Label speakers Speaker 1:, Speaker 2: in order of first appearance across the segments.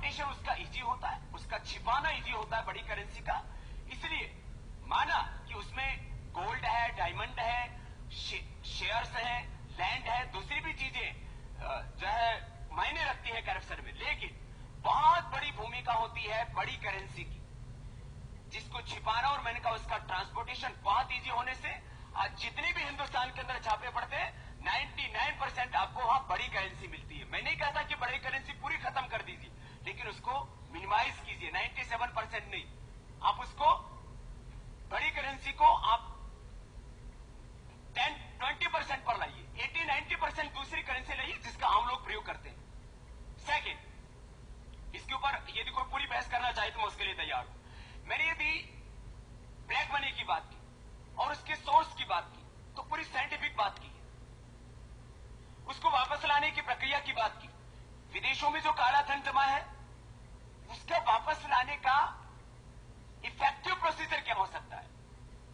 Speaker 1: Transportation उसका easy होता है, उसका छिपाना इजी होता है बड़ी करेंसी का। इसलिए माना कि उसमें गोल्ड है, डायमंड है, शेयर्स है, लैंड है, दूसरी भी चीजें जो है मायने रखती है करप्शन में, लेकिन बहुत बड़ी भूमिका होती है बड़ी करेंसी की, जिसको छिपाना। और मैंने कहा उसका ट्रांसपोर्टेशन बहुत इजी होने से आज जितने भी हिंदुस्तान के अंदर छापे पड़ते हैं 99% आपको वहां बड़ी करेंसी मिलती है। मैं नहीं कहता कि बड़ी करेंसी पूरी खत्म कर दीजिए, लेकिन उसको मिनिमाइज कीजिए, 97% नहीं, आप उसको बड़ी करेंसी को आप 10-20% पर लाइए, 80-90% दूसरी करेंसी लाइए जिसका हम लोग प्रयोग करते हैं। सेकेंड, इसके ऊपर यदि कोई पूरी बहस करना चाहे तो मैं उसके लिए तैयार हूं। मैंने यदि ब्लैक मनी की बात की और उसके सोर्स की बात की तो पूरी साइंटिफिक बात की है, उसको वापस लाने की प्रक्रिया की बात की, विदेशों में जो काला धन जमा है उसका वापस लाने का इफेक्टिव प्रोसीजर क्या हो सकता है,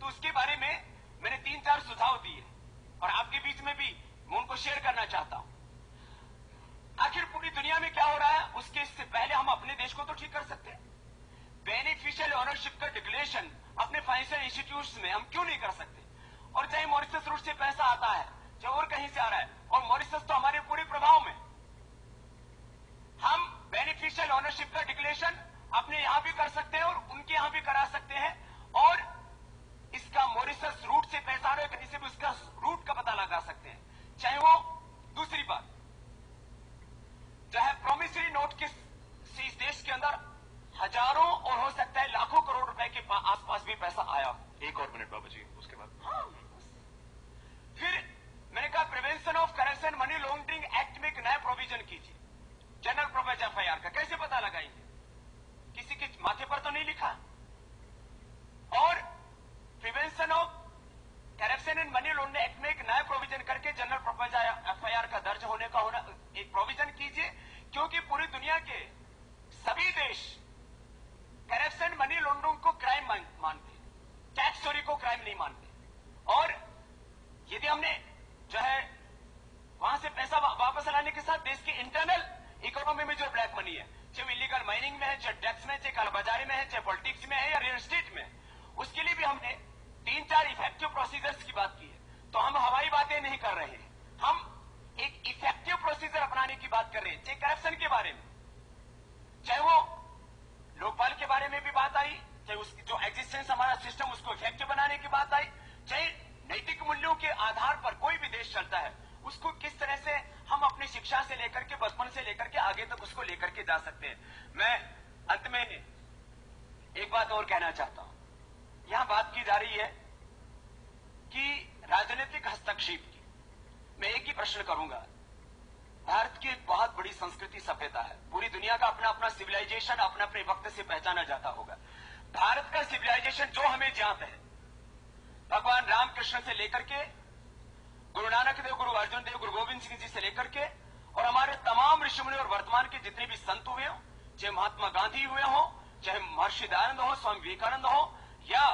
Speaker 1: तो उसके बारे में मैंने 3-4 सुझाव दिए और आपके बीच में भी मैं उनको शेयर करना चाहता हूं। आखिर पूरी दुनिया में क्या हो रहा है उसके इससे पहले हम अपने देश को तो ठीक कर सकते हैं। बेनिफिशियल ओनरशिप का डिक्लेरेशन अपने फाइनेंशियल इंस्टीट्यूट्स में हम क्यों नहीं कर सकते? और चाहे मॉरिशस रूट से पैसा आता है चाहे और कहीं से आ रहा है, और मॉरिशस तो हमारे पूरे प्रभाव में, हम बेनिफिशियल ओनरशिप का डिक्लेरेशन अपने यहां भी कर सकते हैं और उनके यहां भी करा सकते हैं, और इसका मॉरिशस रूट से पैसा आ रहा है कहीं से भी उसका रूट का पता लगा सकते हैं। चाहे वो दूसरी बात चाहे प्रोमिसरी नोट के से इस देश के अंदर हजारों और हो सकता है लाखों करोड़ रुपए के आसपास भी पैसा आया हो।
Speaker 2: एक और मिनट बाबू जी, उसके बाद
Speaker 1: फिर मैंने कहा prevention of corruption money laundering act में एक नया प्रोविजन कीजिए, जनरल पर्पज एफआईआर का कैसे पता लगाएंगे? किसी के माथे पर तो नहीं लिखा। और prevention of corruption and money laundering act में एक नया प्रोविजन करके जनरल पर्पज एफआईआर का दर्ज होने का होना एक प्रोविजन कीजिए, क्योंकि पूरी दुनिया के सभी देश करप्शन मनी लॉन्ड्रिंग को क्राइम मानते, टैक्स चोरी को क्राइम नहीं मानते। और यदि हमने जो है वहां से पैसा वापस लाने के साथ देश की इंटरनल इकोनॉमी में जो ब्लैक मनी है, चाहे इलीगल माइनिंग में है, चाहे ड्रग्स में, चाहे कालाबाजारी में है, चाहे पॉलिटिक्स में है या रियल एस्टेट में, उसके लिए भी हमने 3-4 इफेक्टिव प्रोसीजर्स की बात की है। तो हम हवाई बातें नहीं कर रहे हैं, हम एक इफेक्टिव प्रोसीजर अपनाने की बात कर रहे हैं। चाहे करप्शन के बारे में, चाहे वो लोकपाल के बारे में भी बात आई, चाहे उसकी जो एग्जिस्टेंस हमारा सिस्टम उसको इफेक्टिव बनाने की बात आई, चाहे नैतिक मूल्यों के आधार पर कोई भी देश चलता है उसको किस तरह से हम अपनी शिक्षा से लेकर के बचपन से लेकर के आगे तक उसको लेकर के जा सकते हैं। मैं अंत में एक बात और कहना चाहता हूं। यहां बात की जा रही है कि राजनीतिक हस्तक्षेप की। मैं एक ही प्रश्न करूंगा, भारत की एक बहुत बड़ी संस्कृति सभ्यता है, पूरी दुनिया का अपना अपना सिविलाइजेशन अपने अपने वक्त से पहचाना जाता होगा। भारत का सिविलाइजेशन जो हमें ज्ञात है, भगवान रामकृष्ण से लेकर के गुरु नानक देव, गुरु अर्जुन देव, गुरु गोविंद सिंह जी से लेकर के और हमारे तमाम ऋषिमुनि और वर्तमान के जितने भी संत हुए हो, चाहे महात्मा गांधी हुए हो, चाहे महर्षि दयानंद हो, स्वामी विवेकानंद हो, या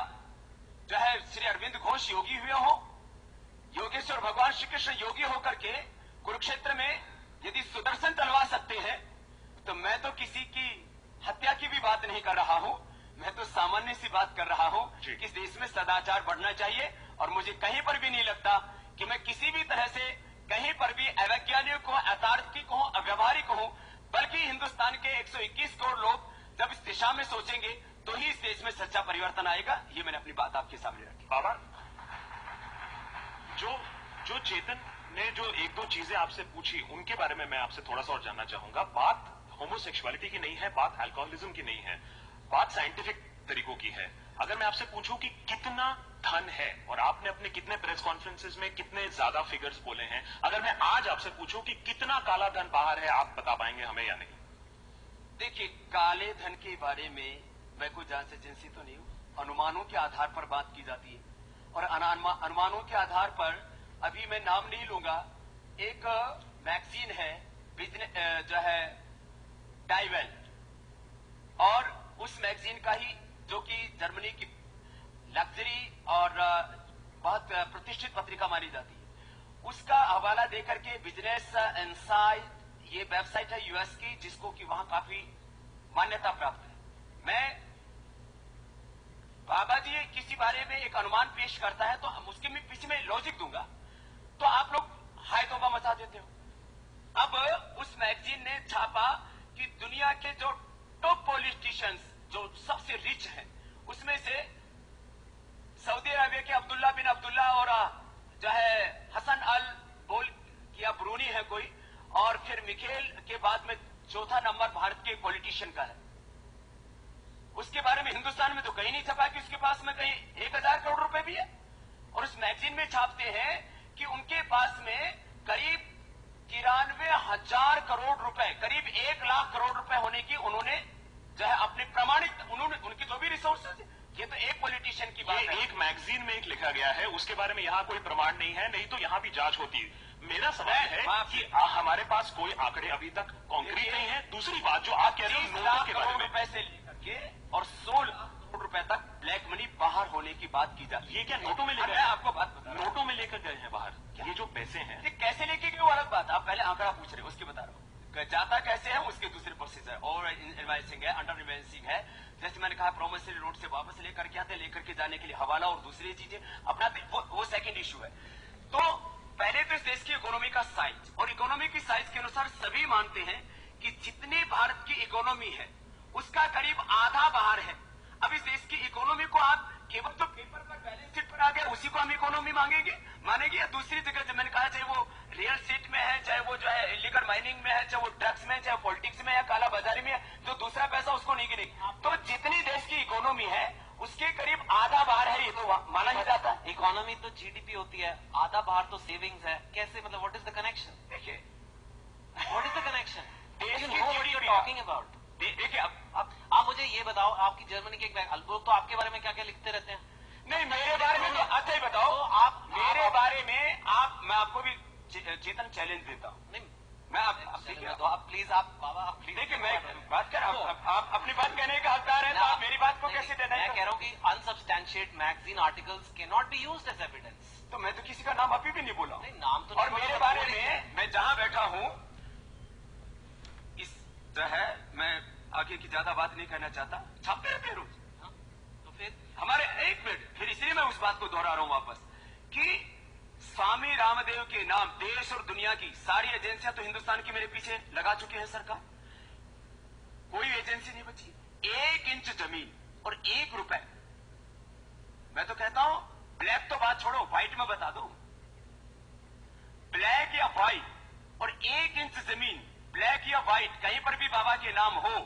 Speaker 1: जो है श्री अरविंद घोष योगी हुए हो, योगेश्वर भगवान श्री कृष्ण योगी होकर के कुरुक्षेत्र में यदि सुदर्शन तलवा सकते हैं, तो मैं तो किसी की हत्या की भी बात नहीं कर रहा हूं, मैं तो सामान्य सी बात कर रहा हूं कि इस देश में सदाचार बढ़ना चाहिए। और मुझे कहीं पर भी नहीं लगता कि मैं किसी भी तरह से कहीं पर भी अवैज्ञानिक हूं, अतार्किक हूं, अव्यवहारिक हूं, बल्कि हिंदुस्तान के 121 करोड़ लोग जब इस दिशा में सोचेंगे तो ही इस देश में सच्चा परिवर्तन आएगा। ये मैंने अपनी बात आपके सामने रखी।
Speaker 2: बाबा, जो चेतन ने जो एक दो चीजें आपसे पूछी उनके बारे में मैं आपसे थोड़ा सा और जानना चाहूंगा। बात होमोसेक्सुअलिटी की नहीं है, बात अल्कोहलिज्म की नहीं है, बात साइंटिफिक तरीकों की है। अगर मैं आपसे पूछूं कि कितना धन है, और आपने अपने कितने प्रेस कॉन्फ्रेंसेस में कितने ज्यादा फिगर्स बोले हैं, अगर मैं आज आपसे पूछूं कि कितना काला धन बाहर है, आप बता पाएंगे हमें या नहीं?
Speaker 1: देखिए, काले धन के बारे में मैं कोई जांच एजेंसी तो नहीं हूं, अनुमानों के आधार पर बात की जाती है, और अनुमानों के आधार पर अभी मैं नाम नहीं लूंगा, एक मैगजीन है बिजनेस जो है डाइवेल्ट, और उस मैगजीन का ही जो कि जर्मनी की लग्जरी और बहुत प्रतिष्ठित पत्रिका मानी जाती है, उसका हवाला देकर के बिजनेस इनसाइट, ये वेबसाइट है यूएस की, जिसको कि वहां काफी मान्यता प्राप्त है। मैं बाबा जी किसी बारे में एक अनुमान पेश करता है तो उसके में पीछे में लॉजिक दूंगा तो आप लोग हाय तौबा मचा देते हो। अब उस मैगजीन ने छापा कि दुनिया के जो टॉप पॉलिटिशियंस जो सबसे रिच हैं उसमें से सऊदी अरबिया के अब्दुल्ला बिन अब्दुल्ला और जो है हसन अल बोल किया ब्रूनी है कोई, और फिर मिखेल के बाद में चौथा नंबर भारत के पॉलिटिशियन का है। उसके बारे में हिंदुस्तान में तो कहीं नहीं छपा कि उसके पास में कहीं 1000 करोड़ रुपए भी है, और उस मैगजीन में छापते हैं कि उनके पास में करीब 93,000 करोड़ रुपए, करीब 1 लाख करोड़ रुपए होने की उन्होंने जो है अपने प्रमाणित, उन्होंने उनकी जो भी रिसोर्सेज, ये तो एक पॉलिटिशियन की बात है।
Speaker 2: एक मैगजीन में एक लिखा गया है, उसके बारे में यहाँ कोई प्रमाण नहीं है, नहीं तो यहाँ भी जांच होती है। मेरा सवाल है कि हमारे पास कोई आंकड़े अभी तक कॉन्क्रीट नहीं है। दूसरी बात जो आप कह रहे हो नोटों के बारे में,
Speaker 1: पैसे लेकर के और 16 करोड़ रुपए तक ब्लैक मनी बाहर होने की बात की जाती है।
Speaker 2: ये क्या नोटों में लेकर,
Speaker 1: मैं आपको बात बता रहा हूं,
Speaker 2: नोटों में लेकर गए हैं बाहर? ये जो पैसे हैं
Speaker 1: ये कैसे लेके गए वो अलग बात, आप पहले आंकड़ा पूछ रहे हो उसकी बता रहा हूँ। जाता कैसे है उसके दूसरे प्रोसेस है, और इनवाइसिंग है, अंडर इनवाइसिंग है, जैसे मैंने कहा प्रोमिसरी नोट से वापस लेकर के आते, लेकर के जाने के लिए हवाला और दूसरी चीजें अपनाते, वो सेकंड इशू है। तो पहले तो इस देश की इकोनॉमी का साइज, और इकोनॉमी की साइज के अनुसार सभी मानते हैं कि जितने भारत की इकोनॉमी है उसका करीब आधा बाहर है। अब इस देश की इकोनॉमी को आप केवल तो पेपर पर बैलेंस शीट पर आ गया उसी को हम इकोनॉमी मानेंगे, या दूसरी जगह जब मैंने कहा चाहे वो रियल एस्टेट में है, चाहे वो जो है इलीगल माइनिंग में है, चाहे वो ड्रग्स में है, चाहे पॉलिटिक्स में है, काला बाजारी में है, जो दूसरा पैसा उसको नहीं गिनेगी। तो जितनी देश की इकोनॉमी है उसके करीब आधा बाहर है, ये तो माना ही जाता है।
Speaker 3: इकोनॉमी तो जीडीपी होती है, आधा बाहर तो सेविंग्स है, कैसे, मतलब व्हाट इज द कनेक्शन?
Speaker 1: देखिए
Speaker 3: व्हाट इज द कनेक्शन?
Speaker 1: देश की GDP
Speaker 3: टॉकिंग अबाउट।
Speaker 1: देखिए अब
Speaker 3: आप मुझे ये बताओ, आपकी जर्मनी के एक लोग तो आपके बारे में क्या क्या लिखते रहते हैं।
Speaker 1: नहीं, मेरे बारे में तो अच्छा ही बताओ।
Speaker 3: तो आप
Speaker 1: मेरे बारे में मैं आपको भी चेतन चैलेंज देता हूँ।
Speaker 3: नहीं,
Speaker 1: मैं देखिए
Speaker 3: तो आप प्लीज, आप बाबा आप प्लीज
Speaker 1: देखिए, मैं बात कर रहा हूँ, आप अपनी बात कहने का हकदार है, तो आप मेरी बात को कैसे देना है?
Speaker 3: मैं कह रहा हूँ कि unsubstantiated magazine articles can not be used as evidence.
Speaker 1: तो मैं तो किसी का नाम अभी भी नहीं बोला।
Speaker 3: नहीं, नाम तो
Speaker 1: और मेरे बारे में मैं जहां बैठा हूं, इस जो है मैं आगे की ज्यादा बात नहीं कहना चाहता, छापते रहते हैं रोज।
Speaker 3: तो फिर
Speaker 1: हमारे एक मिनट, फिर इसलिए मैं उस बात को दोहरा रहा हूं वापस कि स्वामी रामदेव के नाम देश और दुनिया की सारी एजेंसियां तो हिंदुस्तान की मेरे पीछे लगा चुकी है सरकार, कोई एजेंसी नहीं बची। 1 इंच जमीन और 1 रुपए, मैं तो कहता हूं ब्लैक तो बात छोड़ो, व्हाइट में बता दो, ब्लैक या व्हाइट, और 1 इंच जमीन ब्लैक या व्हाइट कहीं पर भी बाबा के नाम हो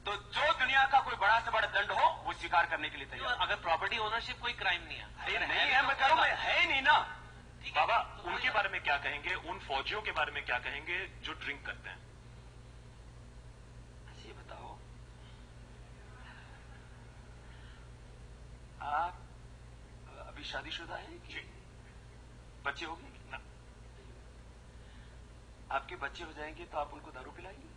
Speaker 1: तो जो दुनिया का कोई बड़ा से बड़ा दंड हो वो स्वीकार करने के लिए तैयार।
Speaker 3: अगर प्रॉपर्टी ओनरशिप कोई क्राइम नहीं है,
Speaker 1: नहीं है, मैं करूं, है नहीं ना।
Speaker 2: बाबा उनके बारे में क्या कहेंगे, उन फौजियों के बारे में क्या कहेंगे जो ड्रिंक करते हैं?
Speaker 1: ये बताओ, आप अभी शादीशुदा हैं कि बच्चे हो गए?
Speaker 2: ना।
Speaker 1: आपके बच्चे हो जाएंगे तो आप उनको दारू पिलाएंगे?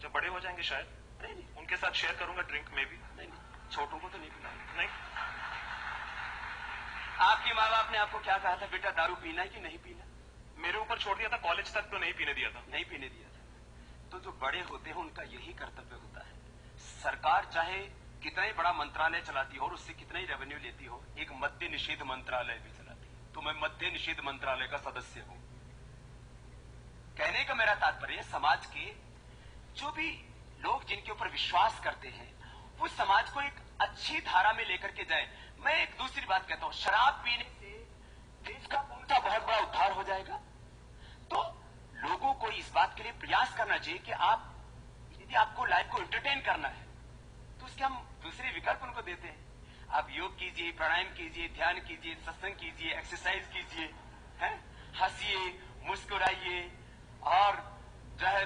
Speaker 2: जब बड़े हो जाएंगे शायद
Speaker 1: नहीं,
Speaker 2: उनके साथ शेयर करूंगा ड्रिंक में भी।
Speaker 1: नहीं, छोटों को तो नहीं पिलाएंगे।
Speaker 2: नहीं,
Speaker 1: आपके माँ बाप ने आपको क्या कहा था, बेटा दारू पीना है कि नहीं पीना?
Speaker 2: मेरे ऊपर छोड़ दिया था, कॉलेज तक तो नहीं पीने दिया था।
Speaker 1: नहीं पीने दिया था। तो जो बड़े होते हैं उनका यही कर्तव्य होता है। सरकार चाहे कितना ही बड़ा मंत्रालय चलाती हो और उससे कितना ही रेवेन्यू लेती हो, एक मद्य निषेध मंत्रालय भी चलाती है। तो मैं मद्य निषेध मंत्रालय का सदस्य हूं। कहने का मेरा तात्पर्य, समाज के जो भी लोग जिनके ऊपर विश्वास करते हैं वो समाज को एक अच्छी धारा में लेकर के जाए। मैं एक दूसरी बात कहता हूं, शराब पीने से देश का कौन सा बहुत बड़ा उद्धार हो जाएगा? तो लोगों को इस बात के लिए प्रयास करना चाहिए कि आप, यदि आपको लाइफ को एंटरटेन करना है तो उसके हम दूसरे विकल्प उनको देते हैं। आप योग कीजिए, प्राणायाम कीजिए, ध्यान कीजिए, सत्संग कीजिए, एक्सरसाइज कीजिए, हंसिए, मुस्कुराइए, और जो है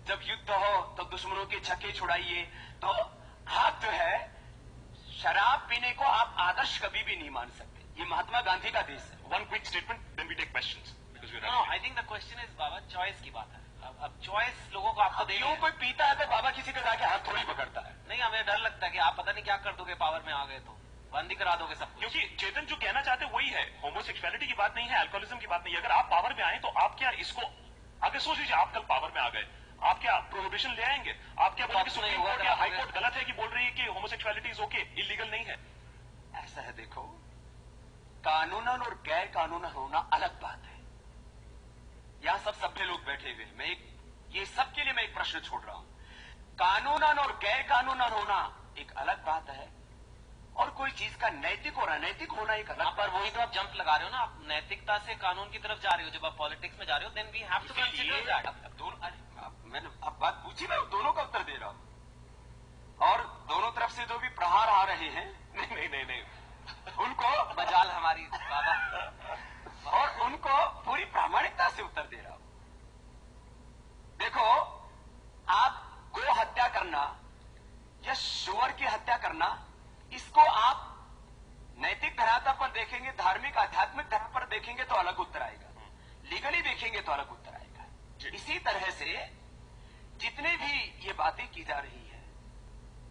Speaker 1: जब युद्ध हो तो दुश्मनों के छक्के छुड़ाइए। तो आप जो है शराब पीने को आप आदर्श कभी भी नहीं मान सकते। ये महात्मा गांधी का देश है।
Speaker 2: One quick statement, then we take questions because we are
Speaker 3: no, I think the question is बाबा चॉइस की बात है। अब चॉइस लोगों को आपको
Speaker 1: क्यों कोई पीता है तो बाबा किसी का जाके हाथ थोड़ी पकड़ता है?
Speaker 3: नहीं, हमें डर लगता है कि आप पता नहीं क्या कर दोगे, पावर में आ गए तो बंद ही करा दोगे सब कुछ।
Speaker 2: क्योंकि चेतन जो कहना चाहते वही है, होमोसेक्सुअलिटी की बात नहीं है, अल्कोहलिज्म की बात नहीं है। अगर आप पावर में आए तो आप क्या इसको, अगर सोच लीजिए आप कल पावर में आ गए, आप क्या प्रोहिबिशन ले आएंगे? आप क्या बोलेंगे सुप्रीम कोर्ट या हाई कोर्ट गलत है कि बोल रही है कि होमोसेक्सुअलिटी इज ओके, इलीगल नहीं है?
Speaker 1: ऐसा है, देखो, कानूनन और गैर कानूनन होना अलग बात है। यहां सब सभ्य लोग बैठे हुए हैं, ये सबके लिए मैं एक प्रश्न छोड़ रहा हूं। कानूनन और गैर कानूनन होना एक अलग बात है, और कोई चीज का नैतिक और अनैतिक होना एक अलग बात।
Speaker 3: वही तो आप जंप लगा रहे हो ना, आप नैतिकता से कानून की तरफ जा रहे हो। जब आप पॉलिटिक्स में जा रहे हो, then we have to consider that.
Speaker 1: मैंने अब बात पूछी, मैं दोनों का उत्तर दे रहा हूं, और दोनों तरफ से जो भी प्रहार आ रहे हैं, नहीं, उनको
Speaker 3: मजाल हमारी बाबा,
Speaker 1: और उनको पूरी प्रामाणिकता से उत्तर दे रहा हूं। देखो, आप गो हत्या करना या सुअर की हत्या करना, इसको आप नैतिक धरातल पर देखेंगे, धार्मिक आध्यात्मिक धरातल पर देखेंगे तो अलग उत्तर आएगा, लीगली देखेंगे तो अलग उत्तर आएगा। इसी तरह से जितने भी ये बातें की जा रही है,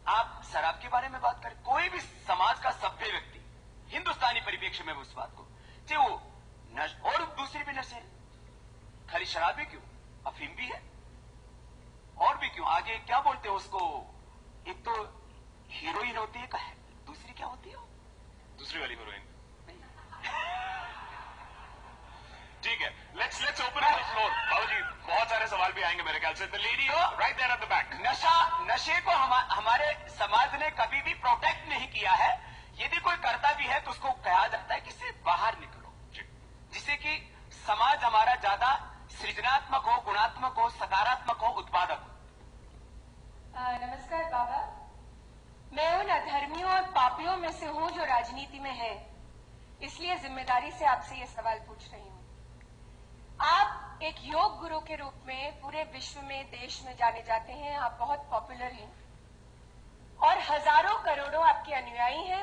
Speaker 1: आप शराब के बारे में बात करें, कोई भी समाज का सभ्य व्यक्ति हिंदुस्तानी परिप्रेक्ष्य में उस बात को, चाहे वो और दूसरी भी नशे, खाली शराब भी क्यों, अफीम भी है, और भी क्यों, आगे क्या बोलते हैं उसको, एक तो हीरोइन होती है, दूसरी क्या होती है,
Speaker 2: दूसरी वाली हीरोइन। ठीक है, लेट्स ओपन द फ्लोर। बाबूजी, बहुत सारे सवाल भी आएंगे मेरे ख्याल से। The lady right there at the back.
Speaker 1: नशे को हमारे समाज ने कभी भी प्रोटेक्ट नहीं किया है। यदि कोई करता भी है तो उसको कहा जाता है कि इससे बाहर निकलो, जिससे कि समाज हमारा ज्यादा सृजनात्मक हो, गुणात्मक हो, सकारात्मक हो, उत्पादक हो।
Speaker 4: नमस्कार बाबा, मैं उन अधर्मियों और पापियों में से हूं जो राजनीति में है, इसलिए जिम्मेदारी से आपसे ये सवाल पूछ रही हूं। आप एक योग गुरु के रूप में पूरे विश्व में, देश में जाने जाते हैं, आप बहुत पॉपुलर हैं और हजारों करोड़ों आपके अनुयायी हैं।